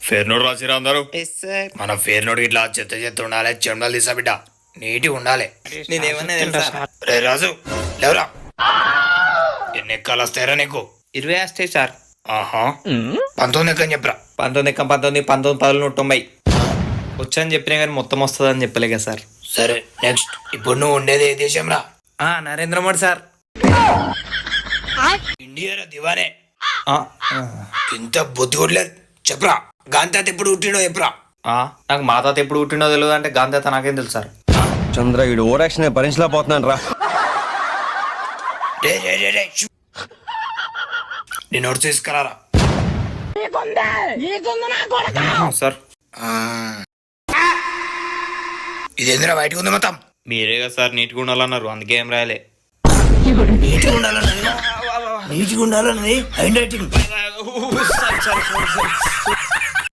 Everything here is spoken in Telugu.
ఫేర్ నోట్ రాసిరా అందరూ. Yes sir. మన ఫేర్ నోట్ ఇట్లా చెత్త చెత్త ఉండాలి, చెండాలు తీసా బిడ్డ, నీట్గా ఉండాలి. నేనేమన్నా తెలుసా? రే రాజు లేవరా, ఎన్ని ఎక్కాలు వస్తాయరా నీకు? 20 వస్తాయి సార్. ఆహా 19 ఎక్కని చెప్పరా. 19 ఎక్కం 19 19 10 190 వచ్చని చెప్పినా కానీ మొత్తం వస్తుంది అని చెప్పలే కదా సార్. సరే నెక్స్ట్. ఇప్పుడు నువ్వు ఉండేది ఏ దేశం రా? నరేంద్ర మోడీ సార్. ఇండియా దివానే. ఆ, ఇంత బుద్ధి కొట్టలేదు చెప్పరా. గాంధీ తాత ఎప్పుడు పుట్టిండో చెప్పరా. నాకు మా తాత ఎప్పుడు పుట్టినో తెలియదు అంటే గాంధీ తాత నాకేం తెలుసు సార్. చంద్ర వీడు ఓవర్ యాక్షన్ భరించలేకపోతున్నాను రా. రే రే రే రే షూ. నీ నోట్స్ తీసుకురారా. సార్ ఇది ఎందుకు బయటకు ఉంది మొత్తం? మీరే కదా సార్ నీట్గా ఉండాలన్నారు, అందుకే ఏం రాయలే. నీట్గా ఉండాలన్నది, నీట్గా ఉండాలన్నది హ్యాండ్ రైటింగ్.